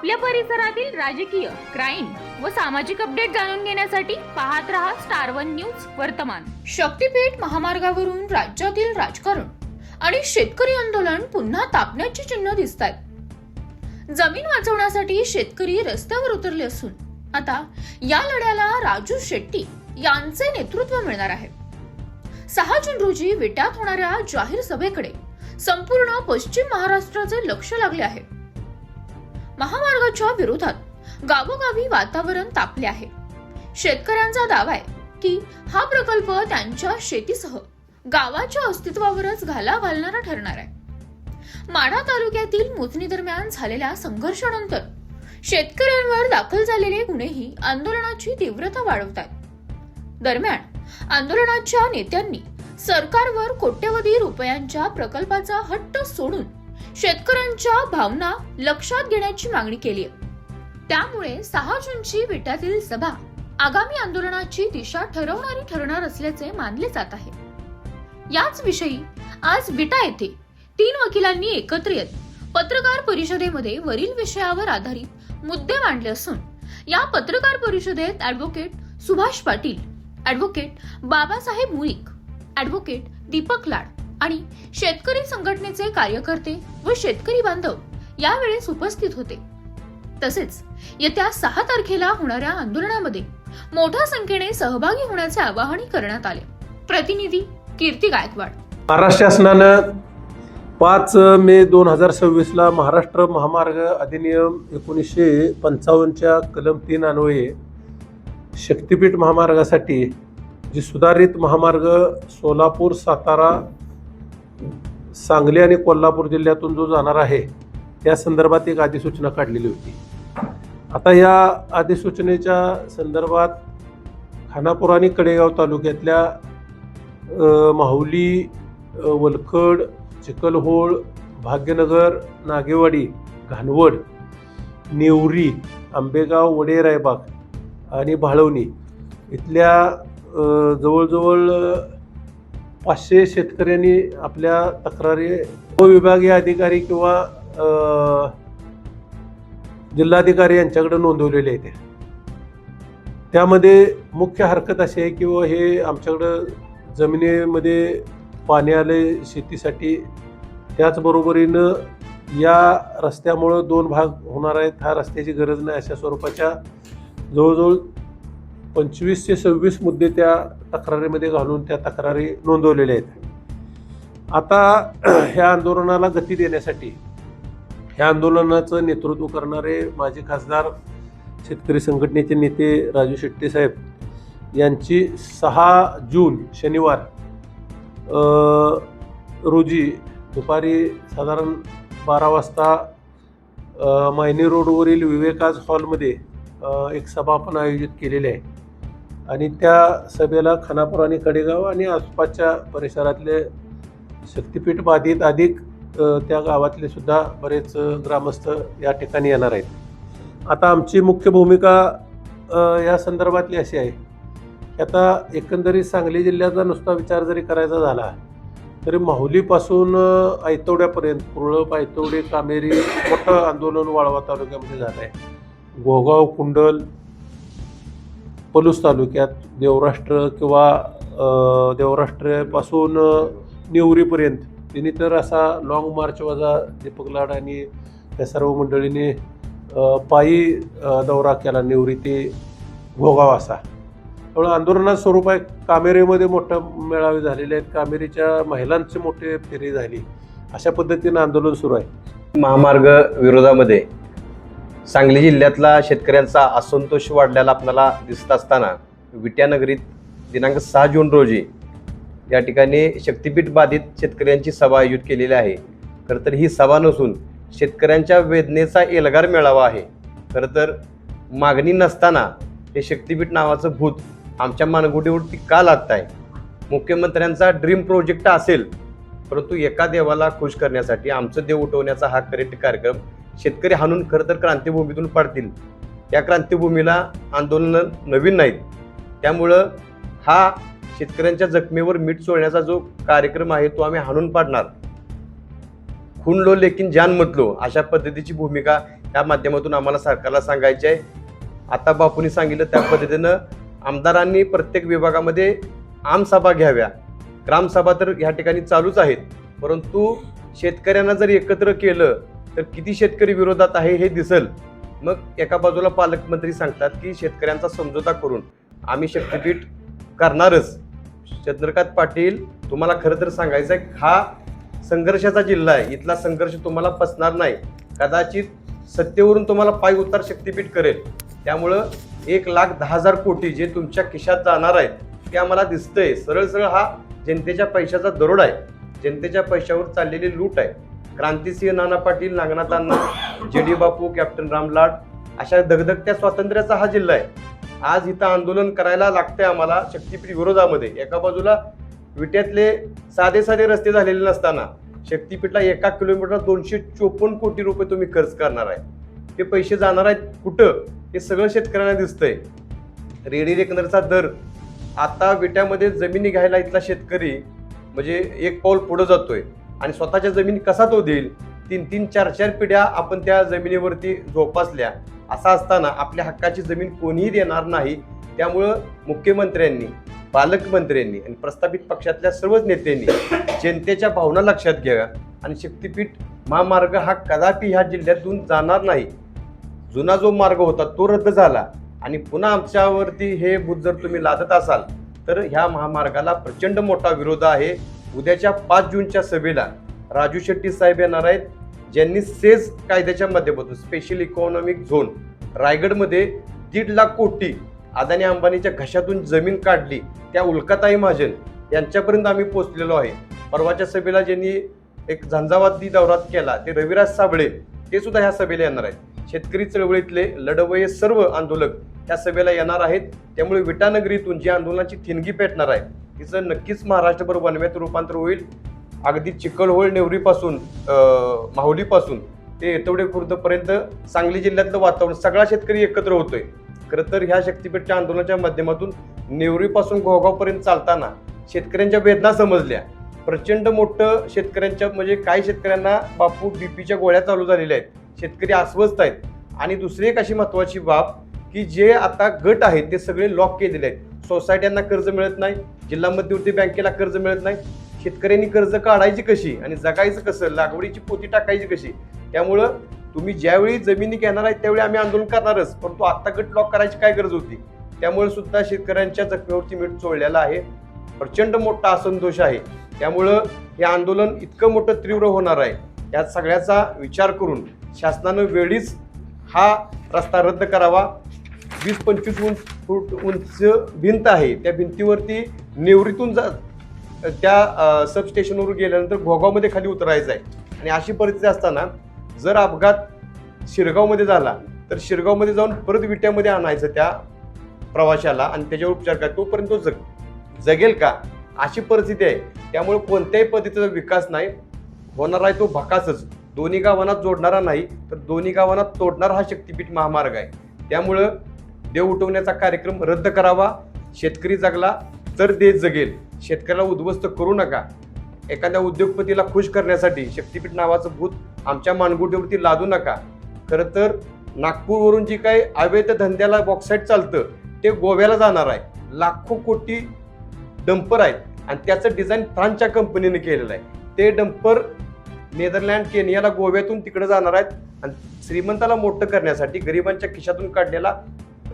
आपल्या परिसरातील राजकीय, क्राईम व सामाजिक अपडेट जाणून घेण्यासाठी पाहत रहा स्टार वन न्यूज वर्तमान। शक्तीपीठ महामार्गावरून राज्यातील राजकारण आणि शेतकरी आंदोलन पुन्हा तापण्याची चिन्ह दिसतात। जमीन वाचवण्यासाठी शेतकरी रस्त्यावर उतरले असून आता या लढ्याला राजू शेट्टी यांचे नेतृत्व मिळणार आहे। 6 जून रोजी विट्यात होणाऱ्या जाहीर सभेकडे संपूर्ण पश्चिम महाराष्ट्राचे लक्ष लागले आहे। महामार्गाच्या विरोधात गावोगावी वातावरण तापले आहे। शेतकऱ्यांचा दावा आहे की हा प्रकल्प त्यांच्या शेतीसह गावाच्या अस्तित्वावरच घाला घालणारा ठरणार आहे। माढा तालुक्यातील मोजणी दरम्यान झालेल्या संघर्षानंतर शेतकऱ्यांवर दाखल झालेले गुन्हेही आंदोलनाची तीव्रता वाढवतात। दरम्यान आंदोलनाच्या नेत्यांनी सरकारवर कोट्यवधी रुपयांच्या प्रकल्पाचा हट्ट सोडून शेतकऱ्यांच्या भावना लक्षात घेण्याची मागणी केली आहे। त्यामुळे 6 जूनची विट्यातील सभा आगामी आंदोलनाची दिशा ठरवणारी ठरणार असल्याचे मानले जात आहे। याच विषयी आज विटा येथे 3 वकिलांनी एकत्र येत पत्रकार परिषदेमध्ये वरील विषयावर आधारित मुद्दे मांडले असून या पत्रकार परिषदेत advocate Subhash Patil, advocate Babasaheb Mulik, advocate Deepak Lad आणि शेतकरी संघटनेचे कार्यकर्ते व शेतकरी बांधव यावेळेस उपस्थित होते। तसेच येत्या 6 तारखेला होणाऱ्या आंदोलनामध्ये मोठ्या संख्येने सहभागी होण्याचे आवाहन करण्यात आले। प्रतिनिधी कीर्ती गायकवाड। महाराष्ट्र शासनानं 5 मे 2026 ला महाराष्ट्र महामार्ग अधिनियम 1955 च्या कलम 3 अन्वये शक्तीपीठ महामार्गासाठी जी सुधारित महामार्ग सोलापूर, सातारा, सांगली आणि कोल्हापूर जिल्ह्यातून जो जाणार आहे त्या संदर्भात एक अधिसूचना काढलेली होती। आता या अधिसूचनेच्या संदर्भात खानापूर आणि कडेगाव तालुक्यातल्या माहुली, वलखड, चिखलहोळ, भाग्यनगर, नागेवाडी, घाणवड, नेवरी, आंबेगाव, वडे रायबाग आणि भाळवणी इथल्या जवळजवळ 500 शेतकऱ्यांनी आपल्या तक्रारी उपविभागीय अधिकारी किंवा जिल्हाधिकारी यांच्याकडे नोंदवलेले आहेत। त्यामध्ये मुख्य हरकत अशी आहे की हे आमच्याकडं जमिनीमध्ये पाणी आले शेतीसाठी, त्याचबरोबरीनं या रस्त्यामुळं 2 भाग होणार आहेत, ह्या रस्त्याची गरज नाही अशा स्वरूपाच्या जवळजवळ 25 ते 26 मुद्दे त्या तक्रारीमध्ये घालून त्या तक्रारी नोंदवलेल्या आहेत। आता ह्या आंदोलनाला गती देण्यासाठी ह्या आंदोलनाचं नेतृत्व करणारे माजी खासदार शेतकरी संघटनेचे नेते राजू शेट्टी साहेब यांची 6 जून शनिवार रोजी दुपारी साधारण 12 वाजता मायनी रोडवरील विवेकाज हॉलमध्ये एक सभा आपण आयोजित केलेली आहे आणि त्या सभेला खानापूर आणि कडेगाव आणि आसपासच्या परिसरातले शक्तीपीठ बाधित अधिक त्या गावातले सुद्धा बरेच ग्रामस्थ या ठिकाणी येणार आहेत। आता आमची मुख्य भूमिका या संदर्भातली अशी आहे की आता एकंदरीत सांगली जिल्ह्याचा नुसता विचार जरी करायचा झाला तरी माहुलीपासून ऐतवड्यापर्यंत कुरळप, ऐतवडे, कामेरी मोठं आंदोलन वाळवा तालुक्यामध्ये झालं आहे। गोगाव, कुंडल, पलूस तालुक्यात देवराष्ट्र किंवा देवराष्ट्रापासून नेवरीपर्यंत तिने तर असा लॉंग मार्च वजा दीपक लाड आणि त्या सर्व मंडळीने पायी दौरा केला नेवरी ते घोगाव असा। त्यामुळे आंदोलनाचं स्वरूप आहे। कामेरीमध्ये मोठं मेळावे झालेले आहेत, कामेरीच्या महिलांची मोठी फेरी झाली, अशा पद्धतीनं आंदोलन सुरू आहे। महामार्ग विरोधामध्ये सांगली जिल्ह्यातला शेतकऱ्यांचा असंतोष वाढलेला आपल्याला दिसत असताना विट्यानगरीत दिनांक 6 जून रोजी या ठिकाणी शक्तीपीठ बाधित शेतकऱ्यांची सभा आयोजित केलेली आहे। खरं तर ही सभा नसून शेतकऱ्यांच्या वेदनेचा एल्गार मेळावा आहे। खरं तर मागणी नसताना हे शक्तीपीठ नावाचं भूत आमच्या मानगुटीवरती का लागत आहे? मुख्यमंत्र्यांचा ड्रीम प्रोजेक्ट असेल, परंतु एका देवाला खुश करण्यासाठी आमचं देव उठवण्याचा हा करेक्ट कार्यक्रम शेतकरी हाणून खरं तर क्रांतिभूमीतून पाडतील। या क्रांतिभूमीला आंदोलन नवीन नाहीत, त्यामुळं हा शेतकऱ्यांच्या जखमेवर मीठ चोळण्याचा जो कार्यक्रम आहे तो आम्ही हाणून पाडणार। खून लो लेकिन जान मत लो अशा पद्धतीची भूमिका या माध्यमातून आम्हाला सरकारला सांगायची आहे. आता बापूंनी सांगितलं त्या पद्धतीनं आमदारांनी प्रत्येक विभागामध्ये आमसभा घ्याव्या. ग्रामसभा तर ह्या ठिकाणी चालूच आहेत, परंतु शेतकऱ्यांना जर एकत्र केलं तर किती शेतकरी विरोधात आहे हे दिसेल. मग एका बाजूला पालकमंत्री सांगतात की शेतकऱ्यांचा समझोता करून आम्ही शक्तीपीठ करणारच. चंद्रकांत पाटील, तुम्हाला खरं तर सांगायचं आहे, हा संघर्षाचा जिल्हा आहे. इथला संघर्ष तुम्हाला पचणार नाही. कदाचित सत्तेवरून तुम्हाला पाय उतार शक्तीपीठ करेल. त्यामुळं 1,10,000 कोटी जे तुमच्या खिशात जाणार आहेत ते आम्हाला दिसतंय. सरळ सरळ हा जनतेच्या पैशाचा दरोडा आहे, जनतेच्या पैशावर चाललेली लूट आहे. क्रांतिसिंह नाना पाटील, नागनाथ अण्णा, JD बापू, कॅप्टन रामलाट अशा धगधगत्या स्वातंत्र्याचा हा जिल्हा आहे. आज इथं आंदोलन करायला लागतंय आम्हाला शक्तीपीठ विरोधामध्ये. एका बाजूला विट्यातले साधे साधे रस्ते झालेले नसताना शक्तीपीठला 1 किलोमीटरला 254 कोटी रुपये तुम्ही खर्च करणार आहे. हे पैसे जाणार आहेत कुठं हे सगळं शेतकऱ्यांना दिसतंय. रेडी रेकनरचा दर आता विट्यामध्ये जमिनी घ्यायला इथला शेतकरी म्हणजे एक पाऊल पुढे जातोय आणि स्वतःच्या जमिनी कसा तो देईल. 3-3, 4-4 पिढ्या आपण त्या जमिनीवरती जोपासल्या. असं असताना आपल्या हक्काची जमीन कोणीही देणार नाही. त्यामुळं मुख्यमंत्र्यांनी, पालकमंत्र्यांनी आणि प्रस्थापित पक्षातल्या सर्वच नेत्यांनी जनतेच्या भावना लक्षात घ्याव्या आणि शक्तीपीठ महामार्ग हा कदापि ह्या जिल्ह्यातून जाणार नाही. जुना जो मार्ग होता तो रद्द झाला आणि पुन्हा आमच्यावरती हे भूत जर तुम्ही लादत असाल तर ह्या महामार्गाला प्रचंड मोठा विरोध आहे. उद्याच्या 5 जूनच्या सभेला राजू शेट्टी साहेब येणार आहेत, ज्यांनी सेज कायद्याच्या माध्यमातून स्पेशल इकॉनॉमिक झोन रायगडमध्ये 1.5 लाख कोटी अदानी अंबानीच्या घशातून जमीन काढली त्या उल्काताई महाजन यांच्यापर्यंत आम्ही पोहोचलेलो आहे. परवाच्या सभेला ज्यांनी एक झंझावाती दौरा केला ते रविराज साबळे ते सुद्धा ह्या सभेला येणार आहेत. शेतकरी चळवळीतले लढवय्ये सर्व आंदोलक ह्या सभेला येणार आहेत. त्यामुळे विटानगरीतून जी आंदोलनाची ठिणगी पेटणार आहे तिचं नक्कीच महाराष्ट्रभर वनव्यात रूपांतर होईल. अगदी चिखलहोळ नेवरीपासून माहुलीपासून ते येतवडे खुर्दपर्यंत सांगली जिल्ह्यातलं वातावरण सगळा शेतकरी एकत्र होतोय. खरं तर ह्या शक्तीपीठच्या आंदोलनाच्या माध्यमातून नेवरीपासून घोगावपर्यंत चालताना शेतकऱ्यांच्या वेदना समजल्या. प्रचंड मोठं शेतकऱ्यांच्या म्हणजे काही शेतकऱ्यांना बापू बीपीच्या गोळ्या चालू झालेल्या आहेत. शेतकरी अस्वस्थ आहेत. आणि दुसरी एक अशी महत्त्वाची बाब की जे आता गट आहेत ते सगळे लॉक केलेले आहेत. सोसायट्यांना कर्ज मिळत नाही, जिल्हा मध्यवर्ती बँकेला कर्ज मिळत नाही. शेतकऱ्यांनी कर्ज काढायची कशी आणि जगायचं कसं, लागवडीची पोती टाकायची कशी. त्यामुळं तुम्ही ज्यावेळी जमिनी घेणार आहेत त्यावेळी आम्ही आंदोलन करणारच, परंतु आत्ता गट लॉक करायची काय गरज होती. त्यामुळे सुद्धा शेतकऱ्यांच्या जखमेवरती मीठ चोळलेलं आहे. प्रचंड मोठा असंतोष आहे. त्यामुळं हे आंदोलन इतकं मोठं तीव्र होणार आहे. या सगळ्याचा विचार करून शासनानं वेळीच हा रस्ता रद्द करावा. 20-25 फूट उंच भिंत आहे, त्या भिंतीवरती नेवरीतून त्या सबस्टेशनवर गेल्यानंतर घोगावमध्ये खाली उतरायचं आहे. आणि अशी परिस्थिती असताना जर अपघात शिरगावमध्ये झाला तर शिरगावमध्ये जाऊन परत विट्यामध्ये आणायचं त्या प्रवाशाला आणि त्याच्यावर उपचार करा. तोपर्यंत तो जगेल का अशी परिस्थिती आहे. त्यामुळे कोणत्याही पद्धतीचा विकास नाही होणार आहे, तो भकासच. दोन्ही गावांना जोडणारा नाही तर दोन्ही गावांना तोडणारा हा शक्तीपीठ महामार्ग आहे. त्यामुळं देव उठवण्याचा कार्यक्रम रद्द करावा. शेतकरी जगला तर देश जगेल. शेतकऱ्याला उद्ध्वस्त करू नका. एखाद्या उद्योगपतीला खुश करण्यासाठी शक्तीपीठ नावाचं भूत आमच्या मानगुटीवरती लादू नका. खरं तर नागपूरवरून जी काही अवैध धंद्याला बॉक्साईट चालतं ते गोव्याला जाणार आहे. लाखो कोटी डंपर आहेत आणि त्याचं डिझाईन फ्रान्सच्या कंपनीने केलेलं आहे. ते डंपर नेदरलँड, केनियाला, गोव्यातून तिकडे जाणार आहेत. आणि श्रीमंताला मोठं करण्यासाठी गरिबांच्या खिशातून काढलेला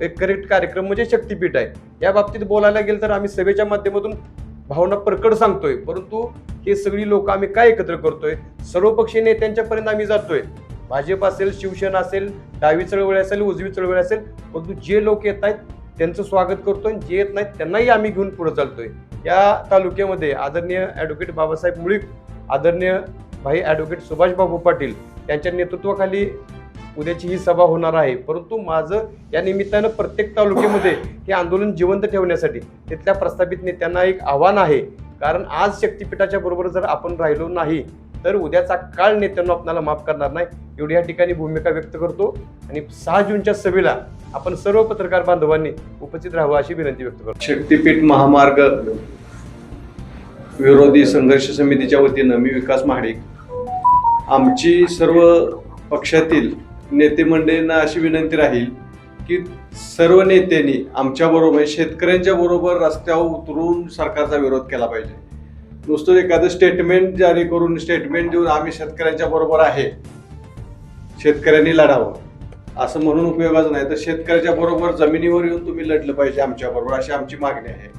एक करेक्ट कार्यक्रम म्हणजे शक्तीपीठ आहे. या बाबतीत बोलायला गेलं तर आम्ही सभेच्या माध्यमातून भावना प्रकट सांगतोय, परंतु हे सगळी लोक आम्ही काय एकत्र करतोय, सर्वपक्षीय नेत्यांच्यापर्यंत आम्ही जातोय. भाजप असेल, शिवसेना असेल, डावी चळवळ असेल, उजवी चळवळ असेल, परंतु जे लोक येत आहेत त्यांचं स्वागत करतोय. जे येत नाहीत त्यांनाही आम्ही घेऊन पुढे चालतोय. या तालुक्यामध्ये आदरणीय ॲडव्होकेट बाबासाहेब मुळीक, आदरणीय भाई ॲडव्होकेट सुभाषबाबू पाटील यांच्या नेतृत्वाखाली उद्याची ही सभा होणार आहे. परंतु माझं या निमित्तानं प्रत्येक तालुक्यामध्ये हे आंदोलन जिवंत ठेवण्यासाठी तिथल्या प्रस्थापित नेत्यांना एक आव्हान आहे. कारण आज शक्तीपीठाच्या बरोबर जर आपण राहिलो नाही तर उद्याचा काळ नेत्यांना आपल्याला माफ करणार नाही. एवढी या ठिकाणी भूमिका व्यक्त करतो आणि 6 जूनच्या सभेला आपण सर्व पत्रकार बांधवांनी उपस्थित राहावं अशी विनंती व्यक्त करतो. शक्तीपीठ महामार्ग विरोधी संघर्ष समितीच्या वतीनं मी विकास महाडिक आमची सर्व पक्षातील नेते मंडळींना अशी विनंती राहील की सर्व नेत्यांनी आमच्याबरोबर शेतकऱ्यांच्या बरोबर रस्त्यावर उतरून सरकारचा विरोध केला पाहिजे. नुसतं एखादं स्टेटमेंट जारी करून स्टेटमेंट देऊन आम्ही शेतकऱ्यांच्या बरोबर आहे, शेतकऱ्यांनी लढावं असं म्हणून उपयोगाचं नाही, तर शेतकऱ्याच्या बरोबर जमिनीवर येऊन तुम्ही लढलं पाहिजे आमच्याबरोबर, अशी आमची मागणी आहे.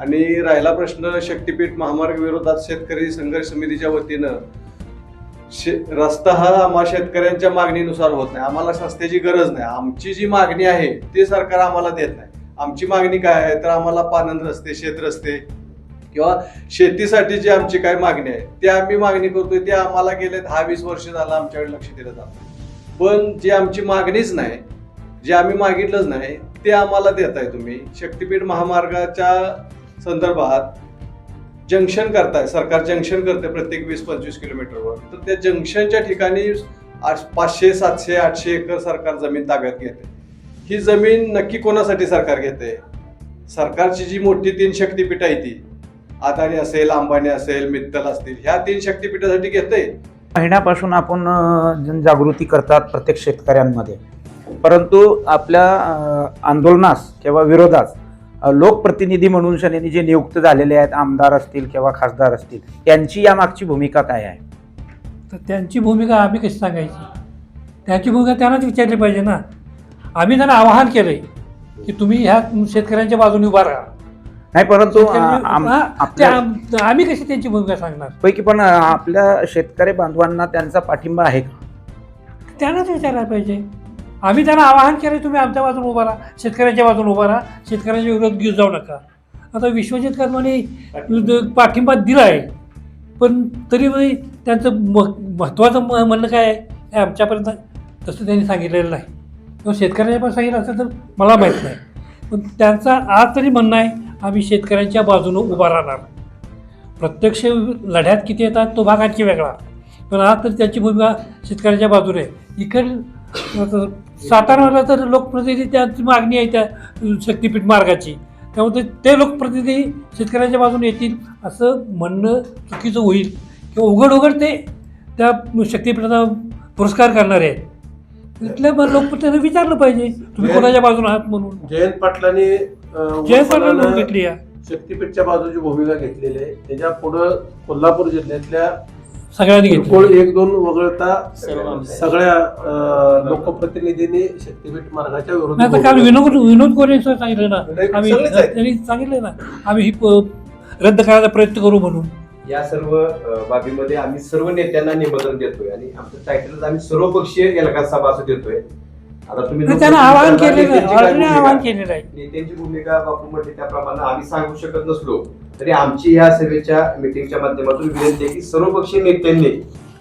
आणि राहिला प्रश्न शक्तीपीठ महामार्ग विरोधात शेतकरी संघर्ष समितीच्या वतीनं रस्ता हा आम्हाला शेतकऱ्यांच्या मागणीनुसार होत नाही. आम्हाला रस्त्याची गरज नाही. आमची जी मागणी आहे ते सरकार आम्हाला देत नाही. आमची मागणी काय आहे तर आम्हाला पानंद रस्ते, शेत रस्ते किंवा शेतीसाठी जी आमची काय मागणी आहे ते आम्ही मागणी करतोय, ते आम्हाला गेले 10-20 वर्ष झालं आमच्याकडे लक्ष दिलं जातं. पण जी आमची मागणीच नाही, जे आम्ही मागितलंच नाही ते आम्हाला देताय तुम्ही. शक्तीपीठ महामार्गाच्या संदर्भात जंक्शन करताय, सरकार जंक्शन करते प्रत्येक 20-25 किलोमीटरवर, तर त्या जंक्शनच्या ठिकाणी 500, 700, 800 एकर सरकार जमीन ताब्यात घेते. ही जमीन नक्की कोणासाठी सरकार घेते? सरकारची जी मोठी 3 शक्तीपीठ आहे ती अदानी असेल, अंबानी असेल, मित्तल असतील, ह्या 3 शक्तीपीठासाठी घेते. महिन्यापासून आपण जनजागृती करतात प्रत्येक शेतकऱ्यांमध्ये, परंतु आपल्या आंदोलनास किंवा विरोधास लोकप्रतिनिधी म्हणून शनीने जे नियुक्त झालेले आहेत, आमदार असतील किंवा खासदार असतील, त्यांची यामागची भूमिका काय आहे? तर त्यांची भूमिका आम्ही कशी सांगायची? त्यांची भूमिका त्यांनाच विचारली पाहिजे ना. आम्ही त्यांना आवाहन केलं आहे की तुम्ही ह्या शेतकऱ्यांच्या बाजूने उभा राहा. नाही, परंतु आम्ही कशी त्यांची भूमिका सांगणार? पैकी पण आपल्या शेतकरी बांधवांना त्यांचा पाठिंबा आहे का? त्यांनाच विचारायला पाहिजे. आम्ही त्यांना आवाहन केलं तुम्ही आमच्या बाजूने उभा राहा, शेतकऱ्यांच्या बाजूने उभा राहा, शेतकऱ्यांच्या विरोधात घेऊन जाऊ नका. आता विश्वजित कदमाने पाठिंबा दिला आहे, पण तरी त्यांचं महत्त्वाचं म्हणणं काय आहे हे आमच्यापर्यंत तसं त्यांनी सांगितलेलं नाही, किंवा शेतकऱ्यांच्या पण सांगितलं असतं तर मला माहीत नाही. पण त्यांचा आज तरी म्हणणं आहे आम्ही शेतकऱ्यांच्या बाजूनं उभा राहणार. प्रत्यक्ष लढ्यात किती येतात तो भाग आणखी वेगळा, पण आज तर त्यांची भूमिका शेतकऱ्यांच्या बाजूने आहे. इकडे साताराला तर लोकप्रतिनिधी त्यांची मागणी आहे त्या शक्तीपीठ मार्गाची, त्यामुळे ते लोकप्रतिनिधी शेतकऱ्यांच्या बाजूने येतील असं म्हणणं चुकीचं होईल, किंवा उघड ते त्या शक्तीपीठाचा पुरस्कार करणारे आहेत. तिथल्या लोकप्रतिनिधी विचारलं पाहिजे तुम्ही कोणाच्या बाजूने आहात म्हणून. जयंत पाटलांनी घेतली आहे शक्तीपीठच्या बाजूची भूमिका घेतलेली आहे. त्याच्या पुढं कोल्हापूर जिल्ह्यातल्या सगळ्यांनी घेतली. 1-2 वगळता सगळ्या लोकप्रतिनिधींनी शक्तीपीठ मार्गाच्या आता काल विरोधात विनोद गोरे सांगितलं ना, आम्ही त्यांनी सांगितलं ना आम्ही ही रद्द करायचा प्रयत्न करू म्हणून. या सर्व बाबीमध्ये आम्ही सर्व नेत्यांना निमंत्रण देतोय आणि आमचं टायटलच आम्ही सर्वपक्षीय एल्गार सभा असं देतोय. आता तुम्ही त्यांना आवाहन केलेलं आहे. नेत्यांची भूमिका बापू म्हटली त्याप्रमाणे आम्ही सांगू शकत नसलो तरी आमची ह्या सभेच्या मिटिंगच्या माध्यमातून विनंती आहे की सर्वपक्षीय नेत्यांनी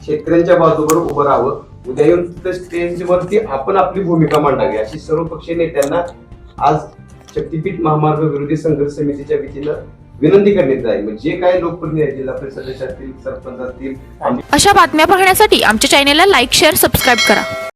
शेतकऱ्यांच्या बाजूवर उभं राहावं. उद्या येऊन स्टेजवरती आपण आपली भूमिका मांडावी अशी सर्वपक्षीय नेत्यांना आज शक्तीपीठ महामार्ग विरोधी संघर्ष समितीच्या वतीनं विनंती करण्यात जाईल. जे काही लोकप्रतिनिधी जिल्हा परिषद सदस्य असतील, सरपंच असतील, अशा बातम्या पाहण्यासाठी आमच्या चॅनेलला लाईक, शेअर, सबस्क्राईब करा.